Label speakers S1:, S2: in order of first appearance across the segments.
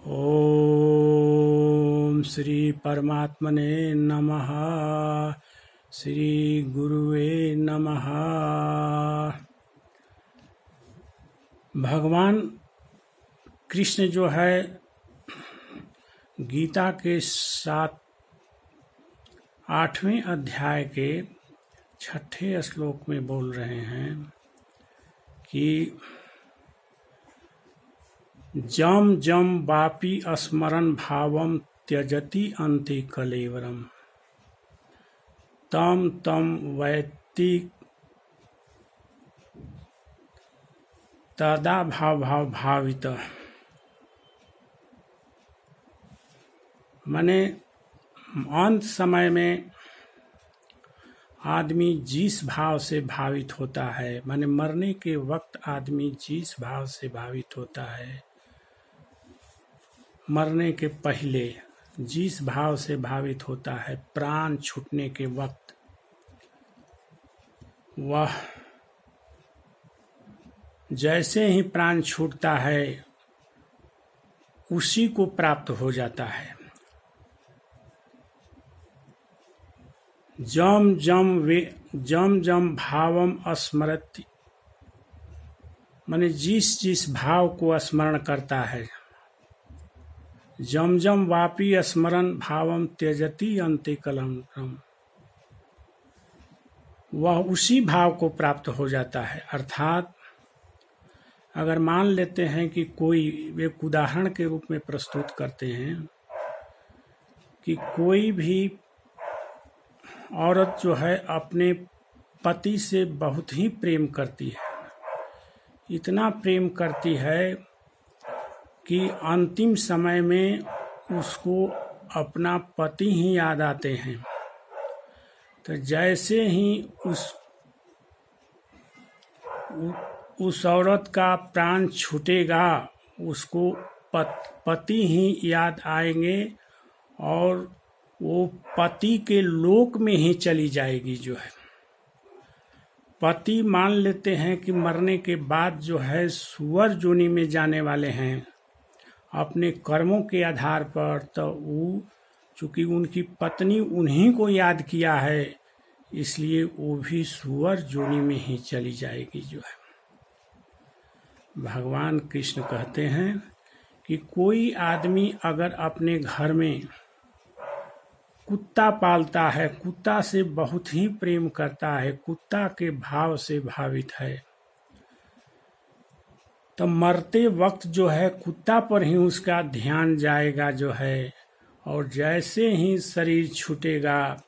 S1: ओम श्री परमात्मने नमः। श्री गुरुवे नमः। भगवान कृष्ण जो है गीता के 8वें अध्याय के 6ठे श्लोक में बोल रहे हैं कि जम जम वापि स्मरण भावम त्यजति अन्ते कलेवरम तम तम वैत्ति तदा भाव भावित। माने अंत समय में आदमी जिस भाव से भावित होता है, माने मरने के वक्त आदमी जिस भाव से भावित होता है, मरने के पहले जिस भाव से भावित होता है, प्राण छूटने के वक्त वह जैसे ही प्राण छूटता है उसी को प्राप्त हो जाता है। जम जम भावम स्मरति, माने जिस जिस भाव को स्मरण करता है, जम जम वापि स्मरण भावम त्यजति अन्ते कलेवरम, वह उसी भाव को प्राप्त हो जाता है। अर्थात अगर मान लेते हैं कि कोई, एक उदाहरण के रूप में प्रस्तुत करते हैं कि कोई भी औरत जो है अपने पति से बहुत ही प्रेम करती है, इतना प्रेम करती है कि अंतिम समय में उसको अपना पति ही याद आते हैं। तो जैसे ही उस औरत का प्राण छूटेगा, उसको पति ही याद आएंगे और वो पति के लोक में ही चली जाएगी। जो है पति मान लेते हैं कि मरने के बाद जो है सुअर योनि में जाने वाले हैं अपने कर्मों के आधार पर, तो वो चूंकि उनकी पत्नी उन्हीं को याद किया है, इसलिए वो भी सुअर योनि में ही चली जाएगी। जो है भगवान कृष्ण कहते हैं कि कोई आदमी अगर अपने घर में कुत्ता पालता है, कुत्ता से बहुत ही प्रेम करता है, कुत्ता के भाव से भावित है, तो मरते वक्त जो है कुत्ता पर ही उसका ध्यान जाएगा। जो है और जैसे ही शरीर छूटेगा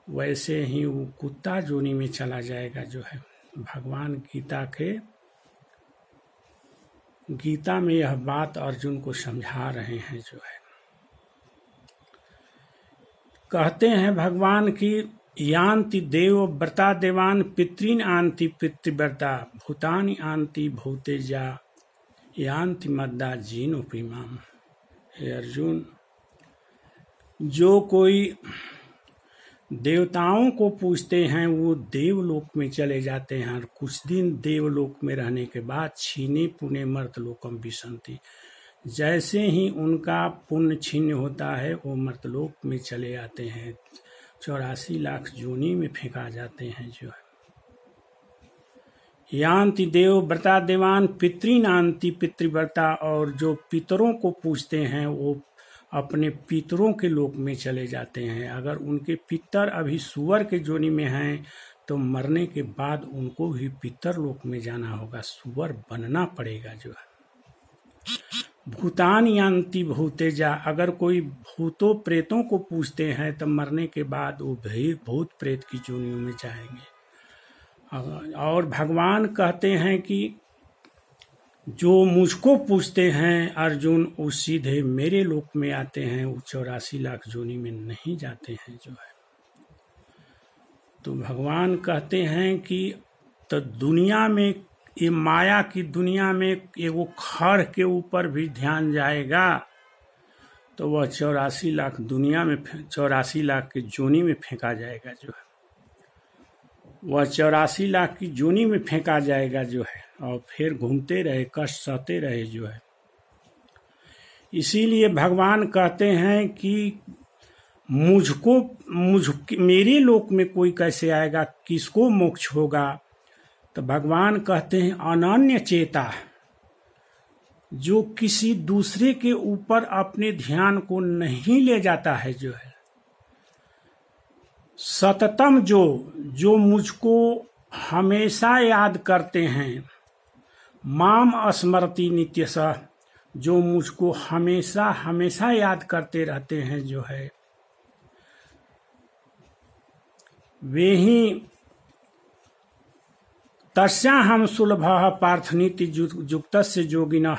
S1: वैसे ही वो कुत्ता योनि में चला जाएगा। जो है भगवान गीता में यह बात अर्जुन को समझा रहे हैं। जो है कहते हैं भगवान की यान्ति देव व्रता देवान पितृन आन्ति पितृव्रता भूतानि आन्ति भूतेजा यान्ति मद्दा जीनोपिमाम। हे अर्जुन, जो कोई देवताओं को पूजते हैं वो देवलोक में चले जाते हैं और कुछ दिन देवलोक में रहने के बाद छीने पुण्य मर्तलोकम विशन्ति, जैसे ही उनका पुण्य छीन होता है वो मर्तलोक में चले आते हैं, 84 लाख योनि में फेंका जाते हैं। जो है यान्ति देव व्रता देवान पितृनान्ति पितृव्रता, और जो पितरों को पूजते हैं वो अपने पितरों के लोक में चले जाते हैं। अगर उनके पितर अभी सुअर के योनि में हैं तो मरने के बाद उनको भी पितर लोक में जाना होगा, सुअर बनना पड़ेगा। जो है भूतान यान्ति भूतेजा, अगर कोई भूतों प्रेतों को पूजते हैं तो मरने के बाद वो भी भूत प्रेत की योनियों में जाएंगे। और भगवान कहते हैं कि जो मुझको पूजते हैं अर्जुन, वो सीधे मेरे लोक में आते हैं, वो 84 लाख योनि में नहीं जाते हैं। जो है तो भगवान कहते हैं कि तो दुनिया में, ये माया की दुनिया में एगो खर के ऊपर भी ध्यान जाएगा तो वह 84 लाख दुनिया में 84 लाख की योनि में फेंका जाएगा। जो है वह 84 लाख की योनि में फेंका जाएगा। जो है और फिर घूमते रहे, कष्ट सहते रहे। जो है इसीलिए भगवान कहते हैं कि मेरे लोक में कोई कैसे आएगा, किसको मोक्ष होगा। तो भगवान कहते हैं अनन्य चेता, जो किसी दूसरे के ऊपर अपने ध्यान को नहीं ले जाता है, जो है सततम, जो मुझको हमेशा याद करते हैं, माम स्मृति नित्यशः, जो मुझको हमेशा हमेशा याद करते रहते हैं, जो है वे ही तस्या हम सुलभ पार्थनीति युक्तस्य योगिनः,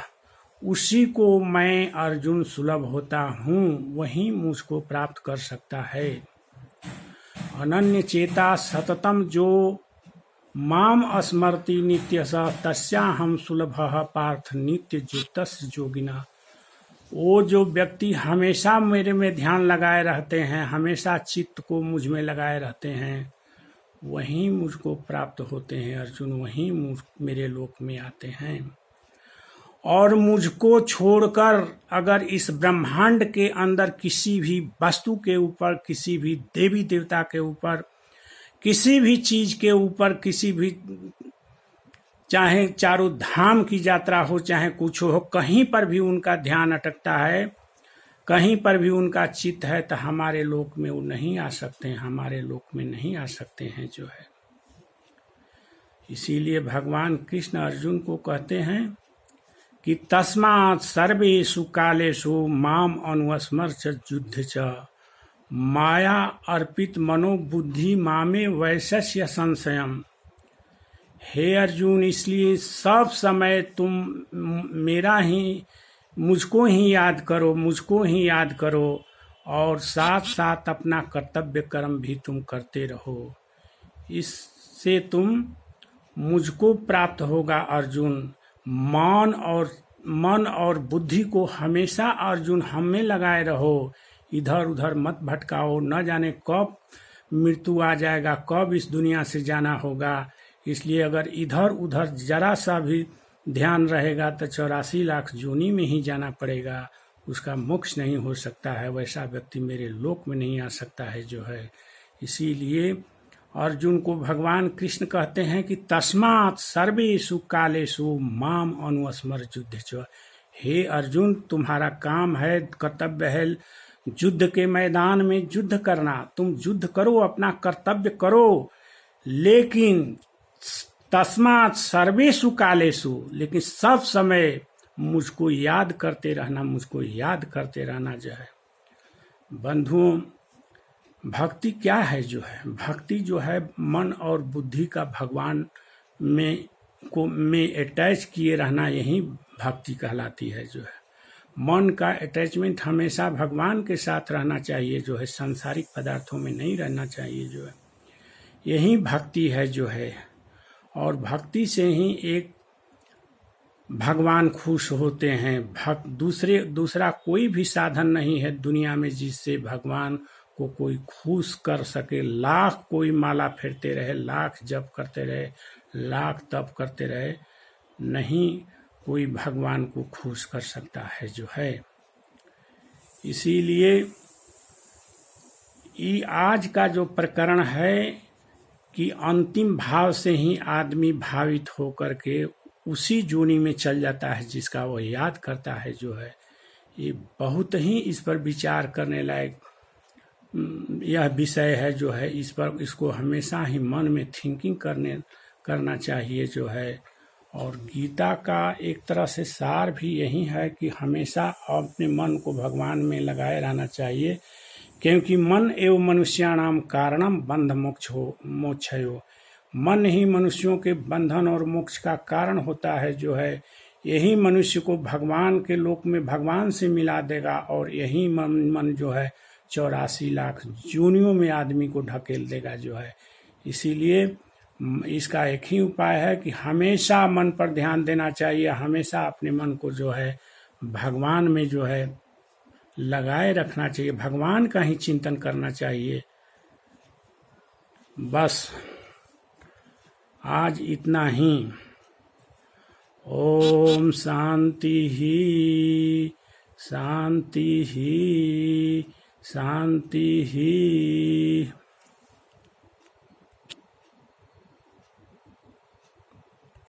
S1: उसी को मैं अर्जुन सुलभ होता हूँ, वही मुझको प्राप्त कर सकता है। अनन्य चेता सततम, जो माम स्मृति नित्यशः तस्या हम सुलभ पार्थ नित्य युक्तस्य योगिनः, वो जो व्यक्ति हमेशा मेरे में ध्यान लगाए रहते हैं, हमेशा चित्त को मुझ में लगाए रहते हैं, वही मुझको प्राप्त होते हैं अर्जुन, वही मेरे लोक में आते हैं। और मुझको छोड़कर अगर इस ब्रह्मांड के अंदर किसी भी वस्तु के ऊपर, किसी भी देवी देवता के ऊपर, किसी भी चीज के ऊपर, किसी भी, चाहे चारों धाम की यात्रा हो, चाहे कुछ हो, कहीं पर भी उनका ध्यान अटकता है, कहीं पर भी उनका चित्त है, तो हमारे लोक में वो नहीं आ सकते हैं, हमारे लोक में नहीं आ सकते हैं, जो है। इसीलिए भगवान कृष्ण अर्जुन को कहते हैं कि तस्मात् सर्वेषु कालेषु माम अनुस्मर्च युद्ध च, माया अर्पित मनोबुद्धि मामे वैशस्य संशयम। हे अर्जुन, इसलिए सब समय तुम मेरा ही, मुझको ही याद करो, मुझको ही याद करो, और साथ साथ अपना कर्तव्य कर्म भी तुम करते रहो। इससे तुम मुझको प्राप्त होगा अर्जुन। मन और बुद्धि को हमेशा अर्जुन हम में लगाए रहो, इधर उधर मत भटकाओ, न जाने कब मृत्यु आ जाएगा, कब इस दुनिया से जाना होगा। इसलिए अगर इधर उधर जरा सा भी ध्यान रहेगा तो 84 लाख योनि में ही जाना पड़ेगा, उसका मोक्ष नहीं हो सकता है, वैसा व्यक्ति मेरे लोक में नहीं आ सकता है, जो है। इसीलिए अर्जुन को भगवान कृष्ण कहते हैं कि तस्मात् सर्वेषु कालेषु माम अनुस्मर युद्ध च। हे अर्जुन, तुम्हारा काम है, कर्तव्य है युद्ध के मैदान में युद्ध करना। तुम युद्ध करो, अपना कर्तव्य करो, लेकिन तस्मात् सर्वेषु कालेषु, लेकिन सब समय मुझको याद करते रहना, मुझको याद करते रहना, जो है। बंधुओं, भक्ति क्या है, जो है भक्ति जो है मन और बुद्धि का भगवान में अटैच किए रहना, यही भक्ति कहलाती है, जो है। मन का अटैचमेंट हमेशा भगवान के साथ रहना चाहिए, जो है, सांसारिक पदार्थों में नहीं रहना चाहिए, जो है। यही भक्ति है, जो है। और भक्ति से ही एक भगवान खुश होते हैं। दूसरा कोई भी साधन नहीं है दुनिया में जिससे भगवान को कोई खुश कर सके। लाख कोई माला फेरते रहे, लाख जप करते रहे, लाख तप करते रहे, नहीं कोई भगवान को खुश कर सकता है, जो है। इसीलिए आज का जो प्रकरण है कि अंतिम भाव से ही आदमी भावित होकर के उसी जोनी में चल जाता है जिसका वो याद करता है, जो है। ये बहुत ही इस पर विचार करने लायक यह विषय है, जो है। इसको हमेशा ही मन में थिंकिंग करना चाहिए, जो है। और गीता का एक तरह से सार भी यही है कि हमेशा अपने मन को भगवान में लगाए रहना चाहिए, क्योंकि मन एवं मनुष्याणाम कारणम बंध मोक्षयो। मन ही मनुष्यों के बंधन और मोक्ष का कारण होता है, जो है। यही मनुष्य को भगवान के लोक में भगवान से मिला देगा, और यही मन जो है 84 लाख योनियों में आदमी को ढकेल देगा, जो है। इसीलिए इसका एक ही उपाय है कि हमेशा मन पर ध्यान देना चाहिए, हमेशा अपने मन को जो है भगवान में जो है लगाए रखना चाहिए, भगवान का ही चिंतन करना चाहिए। बस आज इतना ही। ओम शांति ही शांति ही